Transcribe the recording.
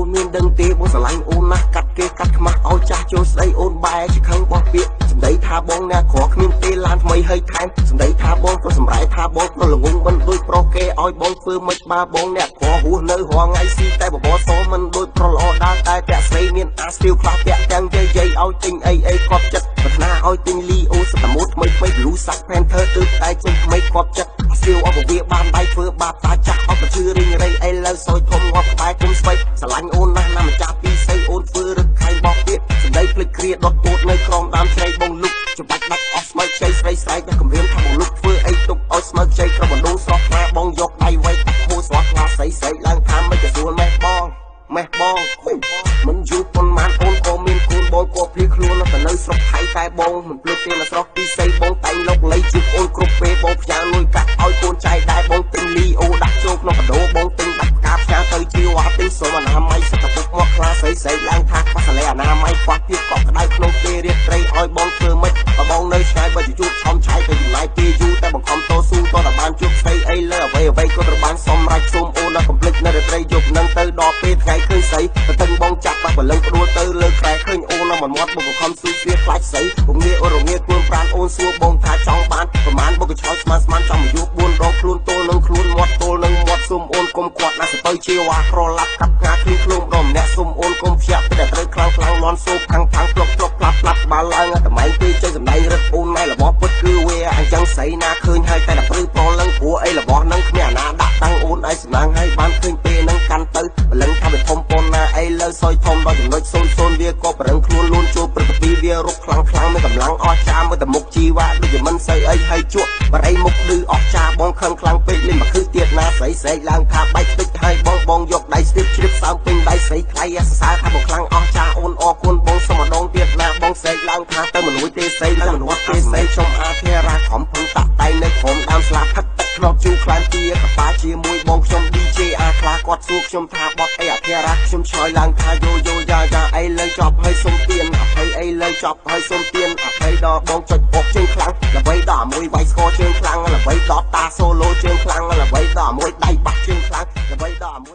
นមានដឹងទេបងស្រឡាញ់អូនណាស់កាត់គេកាត់ខ្មាស់ឲ្យចាស់ចូលស្ដីអូនបែរជាខឹងបោះពាក្យសម្ដីថាបងអ្នកក្រគ្មានទេឡានថ្មីហើយថែមសម្ដីថាបងក៏សម្រែថាបងក៏ល្ងងមិនដូចប្រុសគេឲ្យបងធ្វើមិនបាបងអ្នកក្រហួសនៅរាល់ថ្ងៃស៊ីតែបបសមិនដូចប្រុសល្អដើរតែពាក់ស្រីមានអាស្ទីលខ្លះពាក់ទាំងយាយយាយឲ្យទិញអីគាត់ចិត្តប្រាថ្នាឲ្យទិញលីអូសតាម៉ូថ្មី blue sack panther ទើបតែចេញថ្មីគាត់ចិត្តស្ទីលអបវាបានដៃធ្វើបាបតាចាស់អត់បញ្ជឿរីងរៃអីលើសយធំងាប់ក្បែរគុំស្វ័យស្រឡាញ់អូនណាស់ណាម្ចាស់ពីស្អីអូនធ្វើរឹកខៃបោះទៀតសម្ដីភ្លេចគ្រាដុតពោតនៅក្រោមដើមជ្រៃបងលុកច្បាច់ដាច់អស់ស្មើខ្ចីស្រីស្រែកតែគម្រាមថាបងលុកធ្វើអីទុកឲ្យស្មើខ្ចីក្រមណ្ឌលស្រស់ថ្លាបងយកដៃវៃហូរស្រស់ថ្លាស្រីស្រីឡើងថាមិនទៅស្រួលម៉េះបងមិនយូរប៉ុន្មានអូនក៏មានគូនបងក៏ភៀសខ្លួនទៅនៅស្រុកថៃតែបងមិនភ្លេចទេនៅស្រុកទីសីបងតែងលោកលៃជួបអូនគ្រប់ពេលបងផ្ញើលុយកាក់ឲ្យកូនចៃដែរបងទិញលីអូដាក់ចូលក្នុងបដោបងទិញដាក់ផ្កាផ្ញើទៅជាវត្តទិញសុំអនាម័យសុខភាពមកខ្លាស្រីស្រីឡើងថាខ្វះសលេអនាម័យខ្វះភាពកក់ក្ដៅក្នុងពេលរៀបត្រីឲ្យបងធ្វើម៉េចបងនៅឆ្ងាយបើជួបឆោមឆៃទៅចំណាយពេលយូរតែបង្ខំតស៊ូតតែបានជួបស្រីអីលើអ្វីក៏ត្រូវបានសមរ៉ាច់សូមអូនដល់កំភ្លេចនៅរាត្រីយប់នឹងទៅដល់ពេលថ្ងៃឃើញស្រីតឹងបងចាប់បាក់បលឹងព្រួលទៅលើខ្សែឃើញអូននៅមាត់បងបង្ខំស៊ូស្វាខ្លាចស្រីបងងាយអូនរងាខ្លួនប្រានអូនសួរបងថាចង់បានប្រមាណបងក៏ឆ្លើយស្មានចង់មកយូរ4ដងខ្លួនទល់នឹងខ្លួនមាត់ទល់នឹងមាត់សុំអូនកុំគាត់ណាស់ទៅជាវ៉ាក្រឡាប់កាប់ងាខ្លួនខ្លួនដម្នាក់សុំអូនកុំភ្ញាក់តែត្រូវខ្លាំងលន់សូបខាងផ្លុកផ្លាប់បាល់ឡើងតែម៉ែងពេកចេញសម្ដែងរឹកអូនណៃរបស់ពុតគឺវាអញ្ចឹងស្រីណាឃើញហើយតែព្រឺប្រលឹងព្រោះអីរបស់នឹងគ្មានអាណាដាក់តាំងអូនឯងសំឡាងហើយបានឃើញពេលនឹងកាន់ទៅបលឹងថាវាធំប៉ុនណាអីលើសយធំដល់ចំណុច00វាក៏ប្រឹងខ្លួនលូនចូលព្រឹកពីវារុកខ្លាំងមានកម្លាំងអស់ចាមើលតែមុខជីវ៉ាដូចជាមិនសូវអីហើយជក់បរិយមុខឌឺអស់ចាបងខឹងខ្លាំងពេកលេងមកគឺទៀតណាស្រីស្រែកឡើងថាបែកទឹកហើយបងយកដៃស្ទាបជ្រាបសើមពេញដៃស្រីថ្លៃសរសើរថាបងខ្លាំងអស់ចាអូនអរគុណបងសុំម្ដងទៀតណាបងស្រែកឡើងថាទៅមិនរួចទេស្រីឡើងមិនរួចទេស្រីខ្ញុំអាធារាខំភឹងតាក់ដៃនៅក្រុមដើមស្លាផឹកទឹកធ្លាប់ជូខ្លាំងទាកប៉ាជាមួយបងខ្ញុំ DJ អាខ្លាគាត់សួរខ្ញុំថាបត់អីអាធារាខ្ញុំឆ្លើយឡើងថាយោយ៉ាអីលើចប់ហើយសុំទៀនអភ័យអីលើចប់ហើយសុំទៀនអភ័យដល់បងចុចអុកជើងខ្លាំងដើម្បីដល់មួយវាយស្គរជើងខ្លាំងដើម្បីដល់តាសូឡូជើងខ្លាំងដើម្បីដល់មួយដៃបាក់ជើងខ្លាំងដើម្បីដល់មួយ